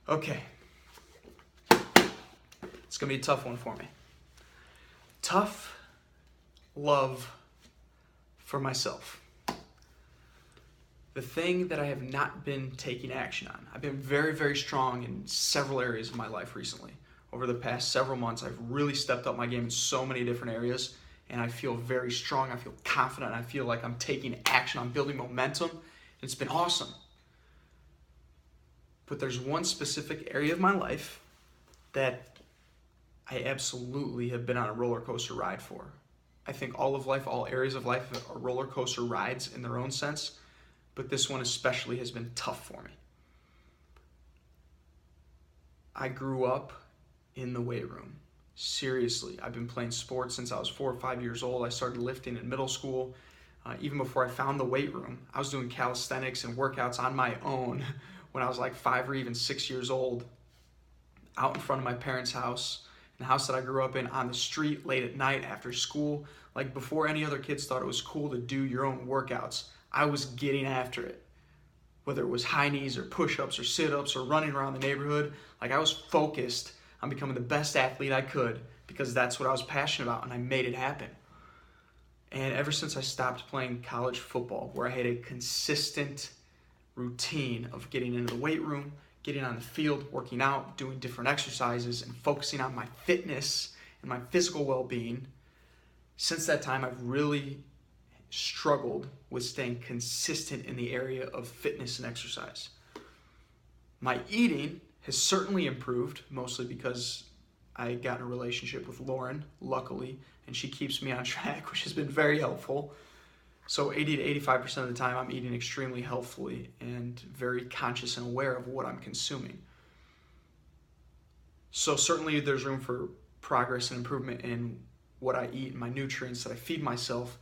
Okay. It's going to be a tough one for me. Tough love for myself. The thing that I have not been taking action on. I've been very, very strong in several areas of my life recently. Over the past several months, I've really stepped up my game in so many different areas, and I feel very strong. I feel confident. I feel like I'm taking action. I'm building momentum. It's been awesome. But there's one specific area of my life that I absolutely have been on a roller coaster ride for. I think all of life, all areas of life are roller coaster rides in their own sense, but this one especially has been tough for me. I grew up in the weight room. Seriously, I've been playing sports since I was 4 or 5 years old. I started lifting in middle school. Even before I found the weight room, I was doing calisthenics and workouts on my own when I was like 5 or even 6 years old, out in front of my parents' house, in the house that I grew up in, on the street, late at night, after school. Like before any other kids thought it was cool to do your own workouts, I was getting after it. Whether it was high knees or push-ups or sit-ups or running around the neighborhood, like I was focused on becoming the best athlete I could because that's what I was passionate about, and I made it happen. And ever since I stopped playing college football, where I had a consistent routine of getting into the weight room, getting on the field, working out, doing different exercises, and focusing on my fitness and my physical well-being, since that time I've really struggled with staying consistent in the area of fitness and exercise. My eating has certainly improved, mostly because I got in a relationship with Lauren, luckily, and she keeps me on track, which has been very helpful. So 80 to 85% of the time, I'm eating extremely healthfully and very conscious and aware of what I'm consuming. So certainly there's room for progress and improvement in what I eat and my nutrients that I feed myself.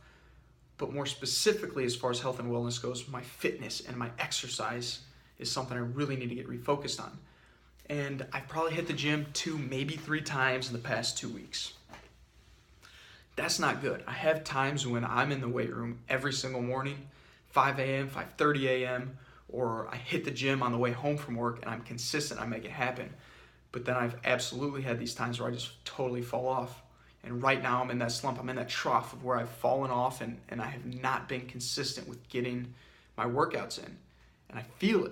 But more specifically, as far as health and wellness goes, my fitness and my exercise is something I really need to get refocused on. And I've probably hit the gym 2, maybe 3 times in the past 2 weeks. That's not good. I have times when I'm in the weight room every single morning, 5 a.m., 5:30 a.m., or I hit the gym on the way home from work and I'm consistent, I make it happen. But then I've absolutely had these times where I just totally fall off. And right now I'm in that slump, I'm in that trough of where I've fallen off and I have not been consistent with getting my workouts in. And I feel it.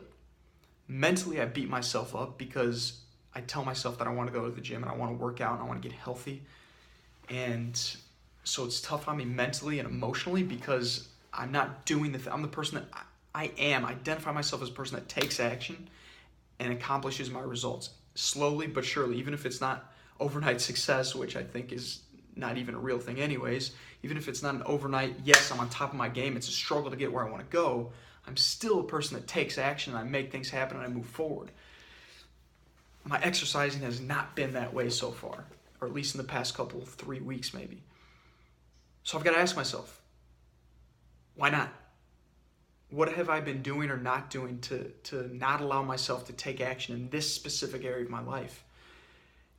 Mentally, I beat myself up because I tell myself that I want to go to the gym and I want to work out and I want to get healthy. And so it's tough on me mentally and emotionally because I'm not doing I'm the person that I identify myself as a person that takes action and accomplishes my results slowly but surely, even if it's not overnight success, which I think is not even a real thing anyways. Even if it's not an overnight, yes, I'm on top of my game, it's a struggle to get where I want to go, I'm still a person that takes action and I make things happen and I move forward. My exercising has not been that way so far, or at least in the past 3 weeks maybe. So I've got to ask myself, why not? What have I been doing or not doing to not allow myself to take action in this specific area of my life?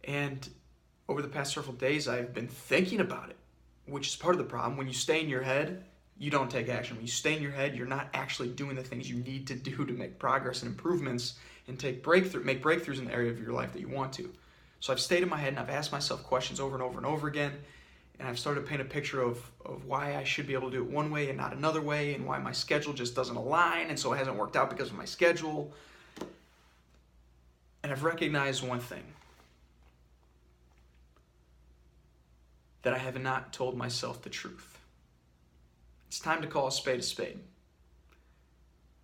And over the past several days, I've been thinking about it, which is part of the problem. When you stay in your head, you don't take action. When you stay in your head, you're not actually doing the things you need to do to make progress and improvements and make breakthroughs in the area of your life that you want to. So I've stayed in my head and I've asked myself questions over and over and over again, and I've started to paint a picture of why I should be able to do it one way and not another way, and why my schedule just doesn't align, and so it hasn't worked out because of my schedule. And I've recognized one thing, that I have not told myself the truth. It's time to call a spade a spade.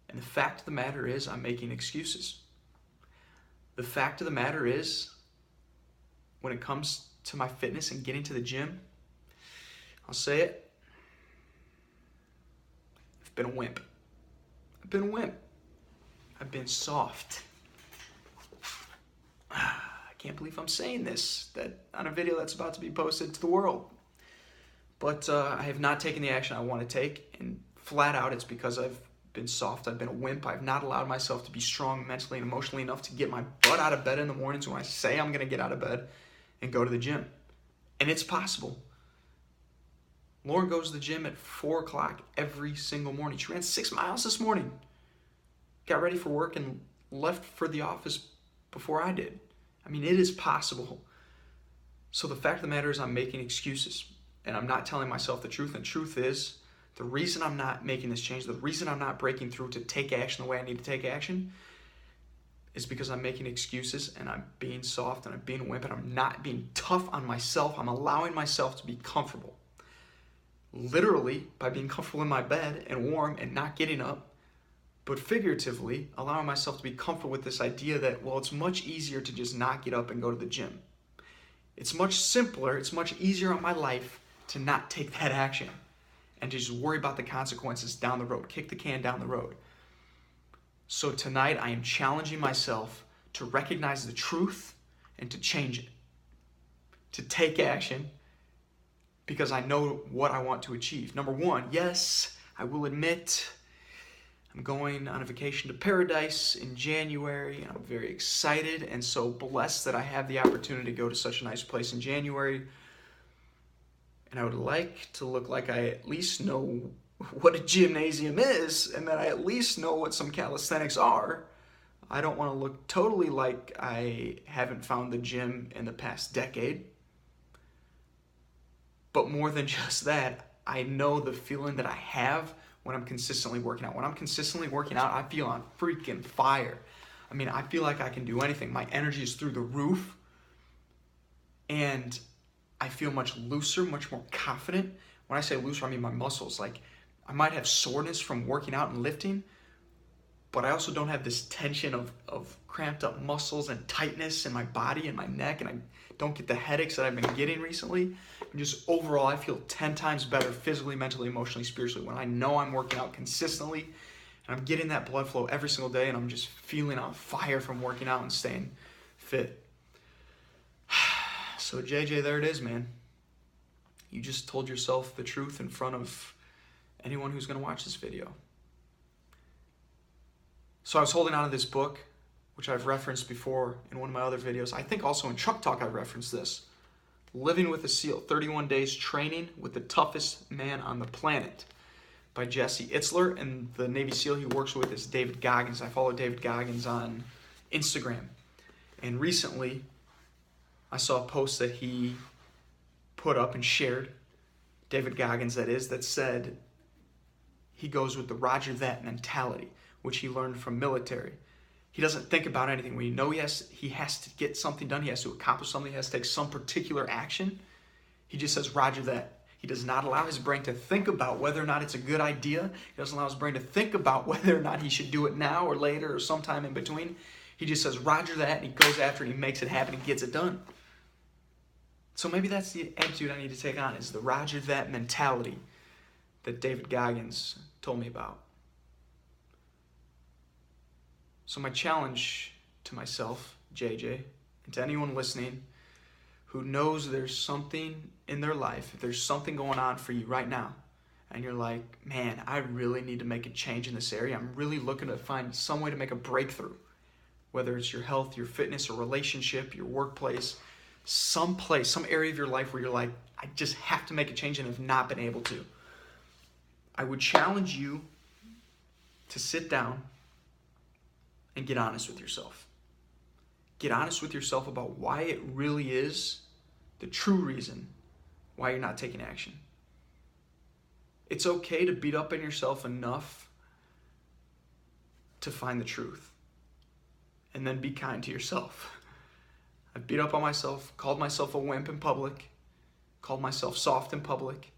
And the fact of the matter is, I'm making excuses. The fact of the matter is, when it comes to my fitness and getting to the gym, I'll say it, I've been a wimp. I've been a wimp. I've been soft. I can't believe I'm saying this, that on a video that's about to be posted to the world. But I have not taken the action I want to take, and flat out it's because I've been soft, I've been a wimp, I've not allowed myself to be strong mentally and emotionally enough to get my butt out of bed in the mornings when I say I'm going to get out of bed and go to the gym. And it's possible. Lauren goes to the gym at 4 o'clock every single morning. She ran 6 miles this morning. Got ready for work and left for the office before I did. I mean, it is possible. So the fact of the matter is I'm making excuses and I'm not telling myself the truth. And truth is, the reason I'm not making this change, the reason I'm not breaking through to take action the way I need to take action is because I'm making excuses and I'm being soft and I'm being a wimp and I'm not being tough on myself. I'm allowing myself to be comfortable. Literally by being comfortable in my bed and warm and not getting up, but figuratively allowing myself to be comfortable with this idea that, well, it's much easier to just not get up and go to the gym. It's much simpler, it's much easier on my life to not take that action and to just worry about the consequences down the road, kick the can down the road. So tonight I am challenging myself to recognize the truth and to change it, to take action because I know what I want to achieve. Number one, yes, I will admit I'm going on a vacation to paradise in January. I'm very excited and so blessed that I have the opportunity to go to such a nice place in January. And I would like to look like I at least know what a gymnasium is and that I at least know what some calisthenics are. I don't want to look totally like I haven't found the gym in the past decade. But more than just that, I know the feeling that I have when I'm consistently working out. When I'm consistently working out, I feel on freaking fire. I mean, I feel like I can do anything. My energy is through the roof. And I feel much looser, much more confident. When I say looser, I mean my muscles. Like, I might have soreness from working out and lifting, but I also don't have this tension of cramped up muscles and tightness in my body and my neck, and I don't get the headaches that I've been getting recently. And just overall, I feel 10 times better physically, mentally, emotionally, spiritually when I know I'm working out consistently and I'm getting that blood flow every single day and I'm just feeling on fire from working out and staying fit. So JJ, there it is, man. You just told yourself the truth in front of anyone who's going to watch this video. So I was holding on to this book, which I've referenced before in one of my other videos. I think also in Truck Talk I referenced this. Living with a SEAL, 31 Days Training with the Toughest Man on the Planet by Jesse Itzler. And the Navy SEAL he works with is David Goggins. I follow David Goggins on Instagram. And recently, I saw a post that he put up and shared, David Goggins that is, that said he goes with the Roger That mentality, which he learned from military. He doesn't think about anything. When you know he has to get something done, he has to accomplish something, he has to take some particular action, he just says, Roger that. He does not allow his brain to think about whether or not it's a good idea. He doesn't allow his brain to think about whether or not he should do it now or later or sometime in between. He just says, Roger that, and he goes after it, and he makes it happen, and gets it done. So maybe that's the attitude I need to take on, is the Roger that mentality that David Goggins told me about. So my challenge to myself, JJ, and to anyone listening who knows there's something in their life, if there's something going on for you right now, and you're like, man, I really need to make a change in this area. I'm really looking to find some way to make a breakthrough, whether it's your health, your fitness, or relationship, your workplace, some area of your life where you're like, I just have to make a change and have not been able to. I would challenge you to sit down and get honest with yourself. Get honest with yourself about why it really is the true reason why you're not taking action. It's okay to beat up on yourself enough to find the truth. And then be kind to yourself. I've beat up on myself, called myself a wimp in public, called myself soft in public,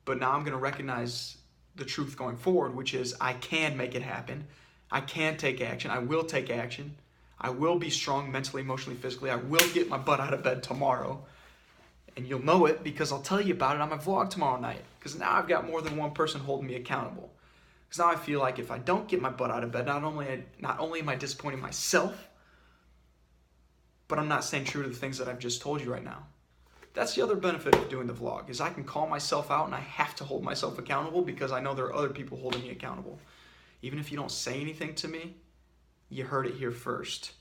but now I'm going to recognize the truth going forward, which is I can make it happen. I can take action. I will take action. I will be strong mentally, emotionally, physically. I will get my butt out of bed tomorrow. And you'll know it because I'll tell you about it on my vlog tomorrow night. Because now I've got more than one person holding me accountable. Because now I feel like if I don't get my butt out of bed, not only am I disappointing myself, but I'm not staying true to the things that I've just told you right now. That's the other benefit of doing the vlog, is I can call myself out and I have to hold myself accountable because I know there are other people holding me accountable. Even if you don't say anything to me, you heard it here first.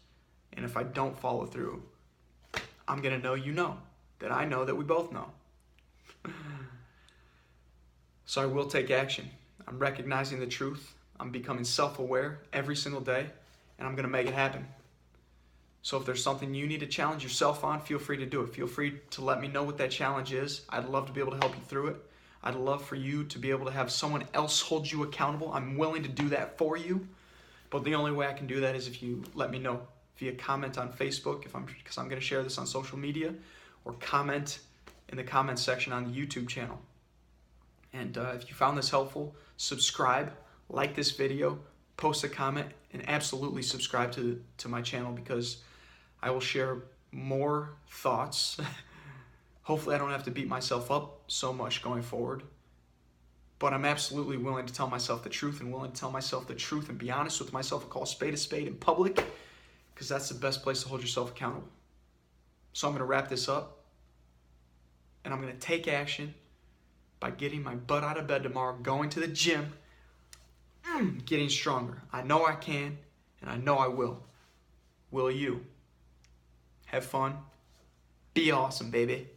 And if I don't follow through, I'm going to know you know, that I know that we both know. So I will take action. I'm recognizing the truth. I'm becoming self-aware every single day, and I'm going to make it happen. So if there's something you need to challenge yourself on, feel free to do it. Feel free to let me know what that challenge is. I'd love to be able to help you through it. I'd love for you to be able to have someone else hold you accountable. I'm willing to do that for you. But the only way I can do that is if you let me know via comment on Facebook, because I'm going to share this on social media, or comment in the comments section on the YouTube channel. And if you found this helpful, subscribe, like this video, post a comment, and absolutely subscribe to my channel, because I will share more thoughts. Hopefully I don't have to beat myself up so much going forward. But I'm absolutely willing to tell myself the truth, and willing to tell myself the truth and be honest with myself and call a spade in public, because that's the best place to hold yourself accountable. So I'm going to wrap this up, and I'm going to take action by getting my butt out of bed tomorrow, going to the gym, getting stronger. I know I can, and I know I will. Will you? Have fun. Be awesome, baby.